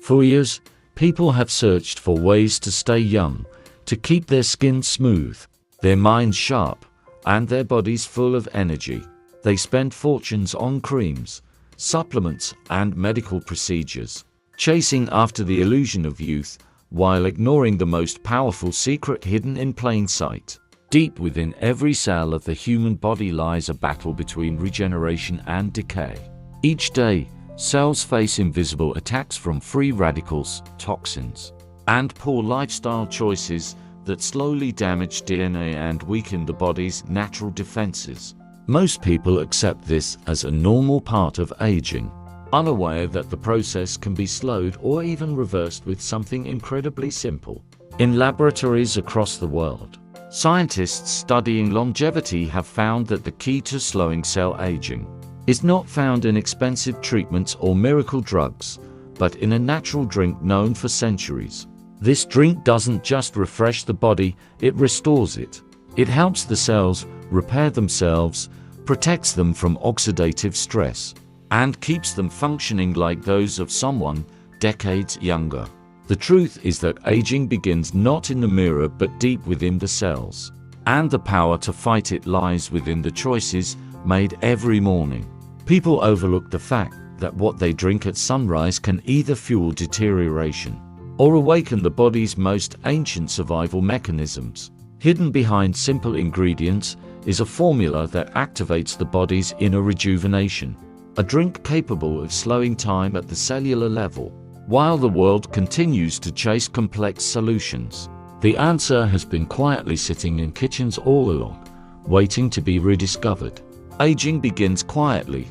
For years, people have searched for ways to stay young, to keep their skin smooth, their minds sharp, and their bodies full of energy. They spend fortunes on creams, supplements, and medical procedures, chasing after the illusion of youth while ignoring the most powerful secret hidden in plain sight. Deep within every cell of the human body lies a battle between regeneration and decay. Each day, cells face invisible attacks from free radicals, toxins, and poor lifestyle choices that slowly damage DNA and weaken the body's natural defenses. Most people accept this as a normal part of aging, unaware that the process can be slowed or even reversed with something incredibly simple. In laboratories across the world, scientists studying longevity have found that the key to slowing cell aging is not found in expensive treatments or miracle drugs, but in a natural drink known for centuries. This drink doesn't just refresh the body, it restores it. It helps the cells repair themselves, protects them from oxidative stress, and keeps them functioning like those of someone decades younger. The truth is that aging begins not in the mirror but deep within the cells, and the power to fight it lies within the choices made every morning. People overlook the fact that what they drink at sunrise can either fuel deterioration or awaken the body's most ancient survival mechanisms. Hidden behind simple ingredients is a formula that activates the body's inner rejuvenation, a drink capable of slowing time at the cellular level. While the world continues to chase complex solutions, the answer has been quietly sitting in kitchens all along, waiting to be rediscovered. Aging begins quietly,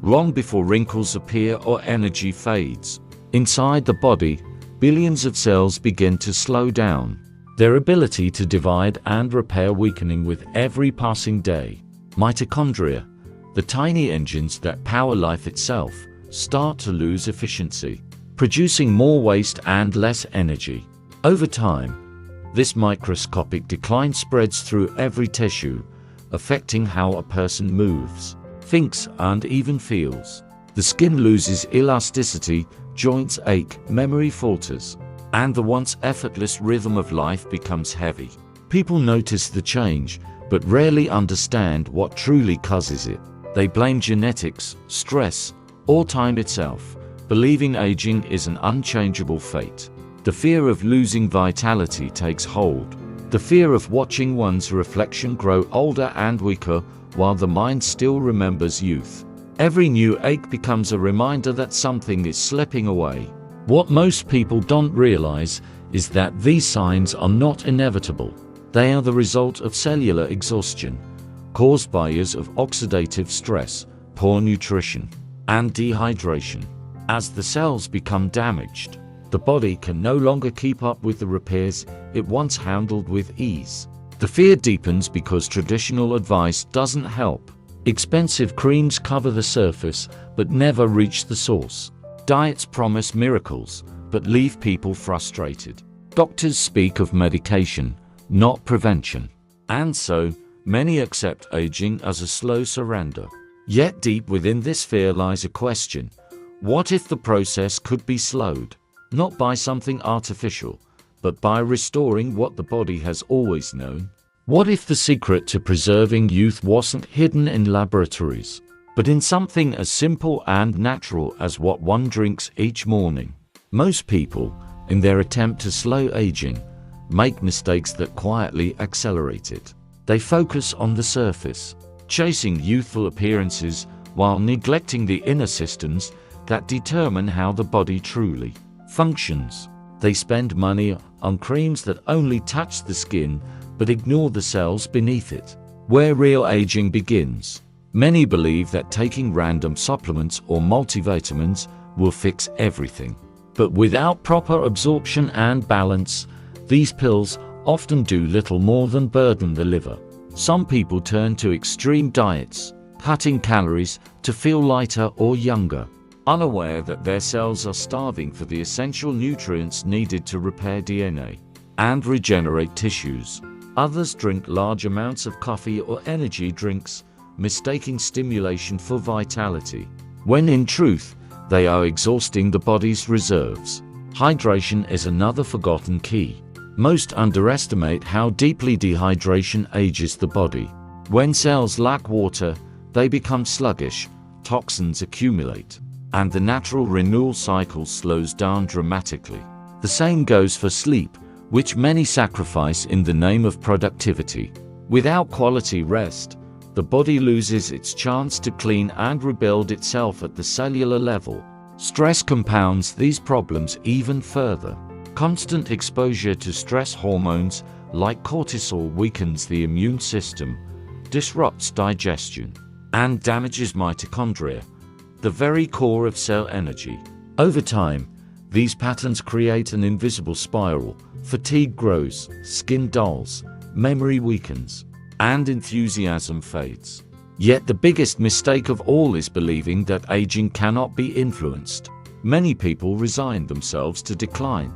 long before wrinkles appear or energy fades. Inside the body, billions of cells begin to slow down, their ability to divide and repair weakening with every passing day. Mitochondria, the tiny engines that power life itself, start to lose efficiency, producing more waste and less energy. Over time, this microscopic decline spreads through every tissue, affecting how a person moves, thinks, and even feels. The skin loses elasticity, joints ache, memory falters, and the once effortless rhythm of life becomes heavy. People notice the change, but rarely understand what truly causes it. They blame genetics, stress, or time itself, believing aging is an unchangeable fate. The fear of losing vitality takes hold. The fear of watching one's reflection grow older and weaker while the mind still remembers youth. Every new ache becomes a reminder that something is slipping away. What most people don't realize is that these signs are not inevitable. They are the result of cellular exhaustion, caused by years of oxidative stress, poor nutrition, and dehydration. As the cells become damaged, the body can no longer keep up with the repairs it once handled with ease. The fear deepens because traditional advice doesn't help. Expensive creams cover the surface but never reach the source. Diets promise miracles but leave people frustrated. Doctors speak of medication, not prevention. And so, many accept aging as a slow surrender. Yet deep within this fear lies a question. What if the process could be slowed? Not by something artificial, but by restoring what the body has always known. What if the secret to preserving youth wasn't hidden in laboratories, but in something as simple and natural as what one drinks each morning? Most people, in their attempt to slow aging, make mistakes that quietly accelerate it. They focus on the surface, chasing youthful appearances while neglecting the inner systems that determine how the body truly functions. They spend money on creams that only touch the skin but ignore the cells beneath it. Where real aging begins. Many believe that taking random supplements or multivitamins will fix everything. But without proper absorption and balance, these pills often do little more than burden the liver. Some people turn to extreme diets, cutting calories to feel lighter or younger, unaware that their cells are starving for the essential nutrients needed to repair DNA and regenerate tissues. Others drink large amounts of coffee or energy drinks, mistaking stimulation for vitality, when in truth, they are exhausting the body's reserves. Hydration is another forgotten key. Most underestimate how deeply dehydration ages the body. When cells lack water, they become sluggish, toxins accumulate, and the natural renewal cycle slows down dramatically. The same goes for sleep, which many sacrifice in the name of productivity. Without quality rest, the body loses its chance to clean and rebuild itself at the cellular level. Stress compounds these problems even further. Constant exposure to stress hormones like cortisol weakens the immune system, disrupts digestion, and damages mitochondria, the very core of cell energy. Over time, these patterns create an invisible spiral. Fatigue grows, skin dulls, memory weakens, and enthusiasm fades. Yet the biggest mistake of all is believing that aging cannot be influenced. Many people resign themselves to decline,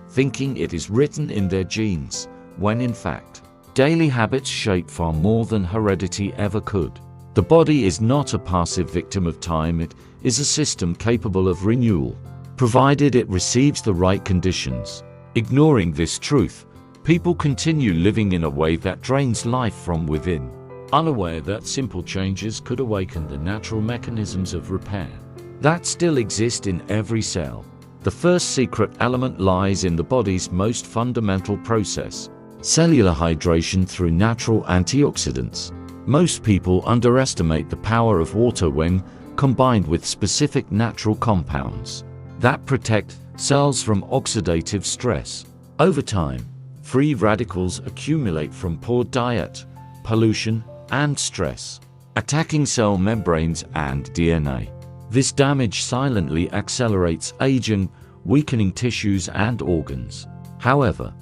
thinking it is written in their genes, when in fact, daily habits shape far more than heredity ever could. The body is not a passive victim of time, it is a system capable of renewal, provided it receives the right conditions. Ignoring this truth, people continue living in a way that drains life from within, unaware that simple changes could awaken the natural mechanisms of repair that still exist in every cell. The first secret element lies in the body's most fundamental process: cellular hydration through natural antioxidants. Most people underestimate the power of water when combined with specific natural compounds that protect cells from oxidative stress. Over time, free radicals accumulate from poor diet, pollution, and stress, attacking cell membranes and DNA. This damage silently accelerates aging, weakening tissues and organs. However,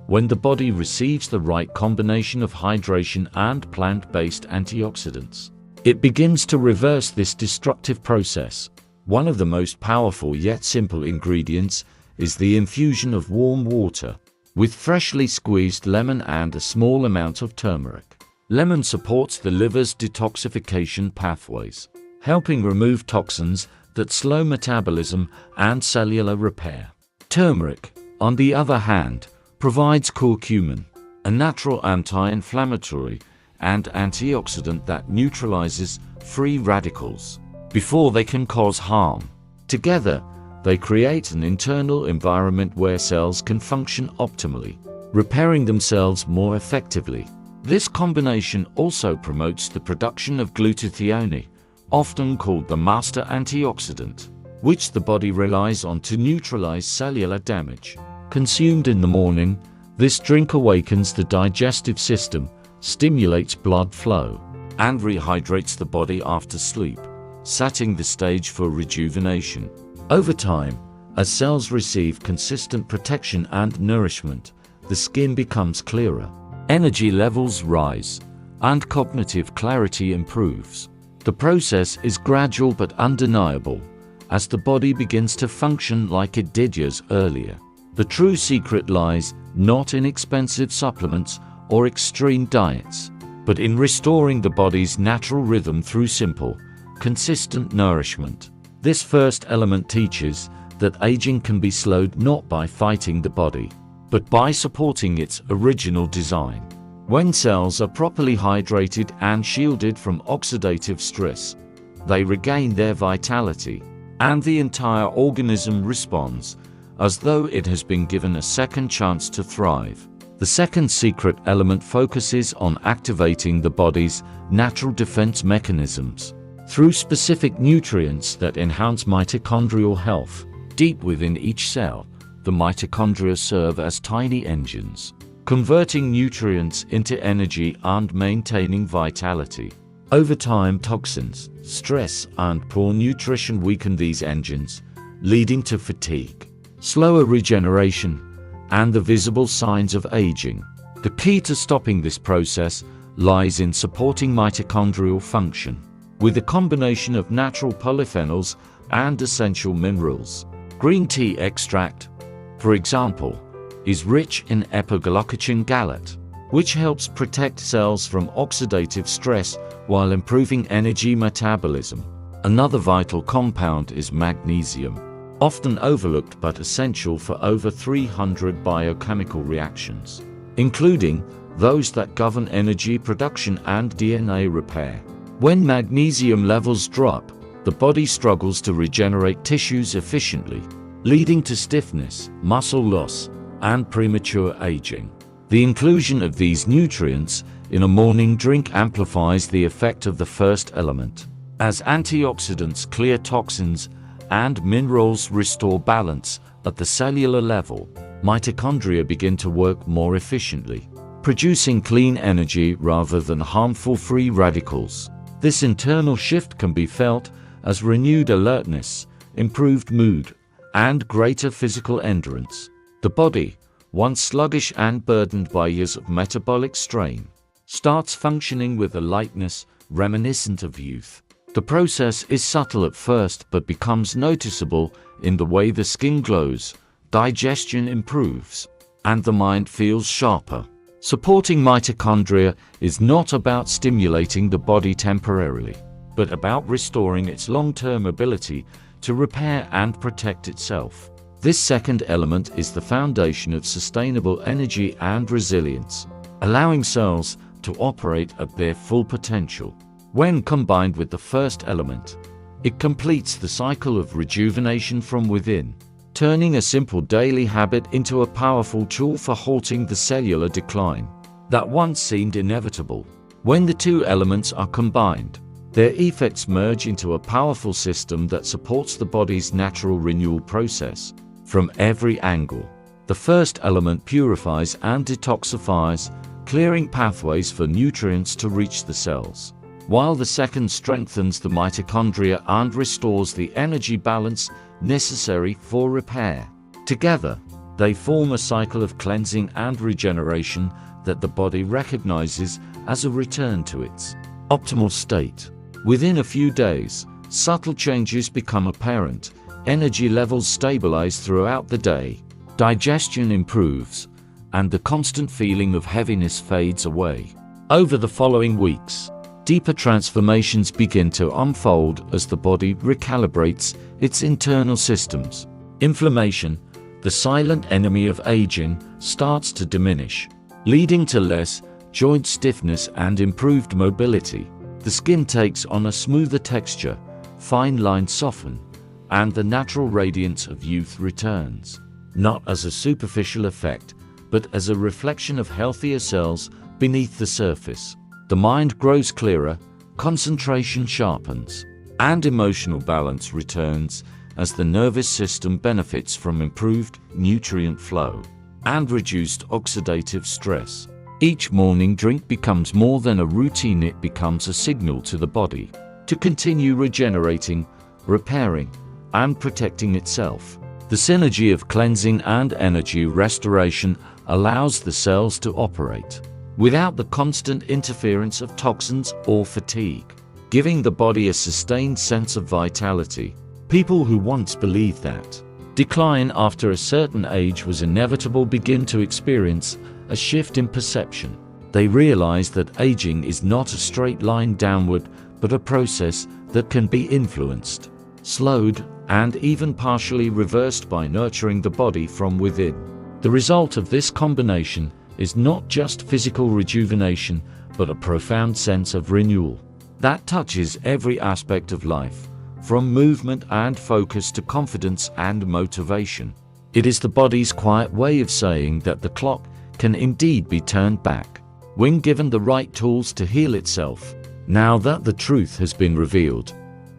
when the body receives the right combination of hydration and plant-based antioxidants, it begins to reverse this destructive process. One of the most powerful yet simple ingredients is the infusion of warm water with freshly squeezed lemon and a small amount of turmeric. Lemon supports the liver's detoxification pathways, helping remove toxins that slow metabolism and cellular repair. Turmeric, on the other hand, provides curcumin, a natural anti-inflammatory and antioxidant that neutralizes free radicals before they can cause harm. Together, they create an internal environment where cells can function optimally, repairing themselves more effectively. This combination also promotes the production of glutathione, often called the master antioxidant, which the body relies on to neutralize cellular damage. Consumed in the morning, this drink awakens the digestive system, stimulates blood flow, and rehydrates the body after sleep, setting the stage for rejuvenation. Over time, as cells receive consistent protection and nourishment, the skin becomes clearer, energy levels rise, and cognitive clarity improves. The process is gradual but undeniable, as the body begins to function like it did years earlier. The true secret lies not in expensive supplements or extreme diets, but in restoring the body's natural rhythm through simple, consistent nourishment. This first element teaches that aging can be slowed not by fighting the body, but by supporting its original design. When cells are properly hydrated and shielded from oxidative stress, they regain their vitality, and the entire organism responds as though it has been given a second chance to thrive. The second secret element focuses on activating the body's natural defense mechanisms through specific nutrients that enhance mitochondrial health. Deep within each cell, the mitochondria serve as tiny engines, converting nutrients into energy and maintaining vitality. Over time, toxins, stress, and poor nutrition weaken these engines, leading to fatigue, slower regeneration, and the visible signs of aging. The key to stopping this process lies in supporting mitochondrial function with a combination of natural polyphenols and essential minerals. Green tea extract, for example, is rich in epiglycogen gallate, which helps protect cells from oxidative stress while improving energy metabolism. Another vital compound is magnesium, often overlooked but essential for over 300 biochemical reactions, including those that govern energy production and DNA repair. When magnesium levels drop, the body struggles to regenerate tissues efficiently, leading to stiffness, muscle loss, and premature aging. The inclusion of these nutrients in a morning drink amplifies the effect of the first element, as antioxidants clear toxins and minerals restore balance at the cellular level. Mitochondria begin to work more efficiently, producing clean energy rather than harmful free radicals. This internal shift can be felt as renewed alertness, improved mood, and greater physical endurance. The body, once sluggish and burdened by years of metabolic strain, starts functioning with a lightness reminiscent of youth. The process is subtle at first but becomes noticeable in the way the skin glows, digestion improves, and the mind feels sharper. Supporting mitochondria is not about stimulating the body temporarily, but about restoring its long-term ability to repair and protect itself. This second element is the foundation of sustainable energy and resilience, allowing cells to operate at their full potential. When combined with the first element, it completes the cycle of rejuvenation from within, turning a simple daily habit into a powerful tool for halting the cellular decline that once seemed inevitable. When the two elements are combined, their effects merge into a powerful system that supports the body's natural renewal process from every angle. The first element purifies and detoxifies, clearing pathways for nutrients to reach the cells, while the second strengthens the mitochondria and restores the energy balance necessary for repair. Together, they form a cycle of cleansing and regeneration that the body recognizes as a return to its optimal state. Within a few days, subtle changes become apparent. Energy levels stabilize throughout the day, digestion improves, and the constant feeling of heaviness fades away. Over the following weeks, deeper transformations begin to unfold as the body recalibrates its internal systems. Inflammation, the silent enemy of aging, starts to diminish, leading to less joint stiffness and improved mobility. The skin takes on a smoother texture, fine lines soften, and the natural radiance of youth returns, not as a superficial effect, but as a reflection of healthier cells beneath the surface. The mind grows clearer, concentration sharpens, and emotional balance returns as the nervous system benefits from improved nutrient flow and reduced oxidative stress. Each morning drink becomes more than a routine, it becomes a signal to the body to continue regenerating, repairing, and protecting itself. The synergy of cleansing and energy restoration allows the cells to operate without the constant interference of toxins or fatigue, giving the body a sustained sense of vitality. People who once believed that decline after a certain age was inevitable begin to experience a shift in perception. They realize that aging is not a straight line downward, but a process that can be influenced, slowed, and even partially reversed by nurturing the body from within. The result of this combination is not just physical rejuvenation, but a profound sense of renewal that touches every aspect of life, from movement and focus to confidence and motivation. It is the body's quiet way of saying that the clock can indeed be turned back when given the right tools to heal itself. Now that the truth has been revealed,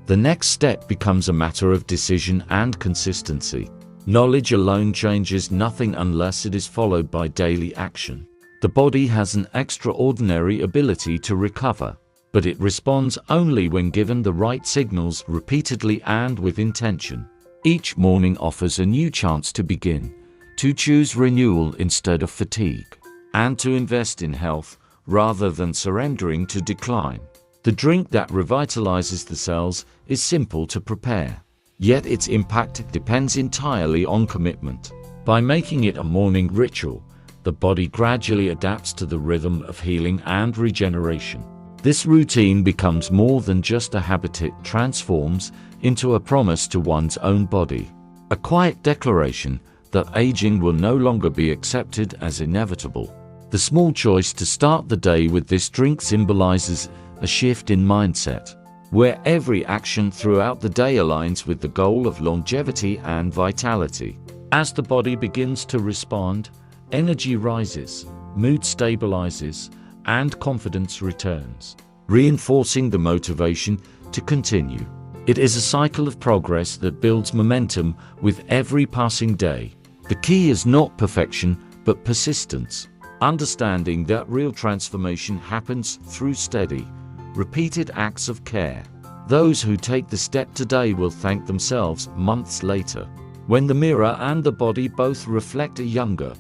the next step becomes a matter of decision and consistency. Knowledge alone changes nothing unless it is followed by daily action. The body has an extraordinary ability to recover, but it responds only when given the right signals repeatedly and with intention. Each morning offers a new chance to begin, to choose renewal instead of fatigue, and to invest in health rather than surrendering to decline. The drink that revitalizes the cells is simple to prepare, yet its impact depends entirely on commitment. By making it a morning ritual, the body gradually adapts to the rhythm of healing and regeneration. This routine becomes more than just a habit, it transforms into a promise to one's own body, A quiet declaration that aging will no longer be accepted as inevitable. The small choice to start the day with this drink symbolizes a shift in mindset, where every action throughout the day aligns with the goal of longevity and vitality. As the body begins to respond, energy rises, mood stabilizes, and confidence returns, reinforcing the motivation to continue. It is a cycle of progress that builds momentum with every passing day. The key is not perfection, but persistence. Understanding that real transformation happens through steady, repeated acts of care. Those who take the step today will thank themselves months later, when the mirror and the body both reflect a younger,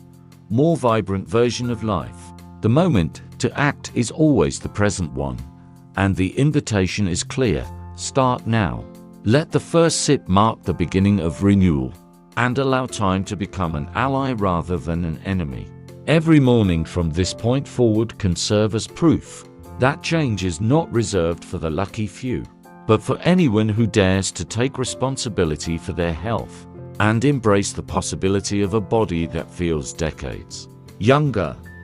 more vibrant version of life. The moment to act is always the present one, and the invitation is clear: start now. Let the first sip mark the beginning of renewal, and allow time to become an ally rather than an enemy. Every morning from this point forward can serve as proof that change is not reserved for the lucky few, but for anyone who dares to take responsibility for their health and embrace the possibility of a body that feels decades younger.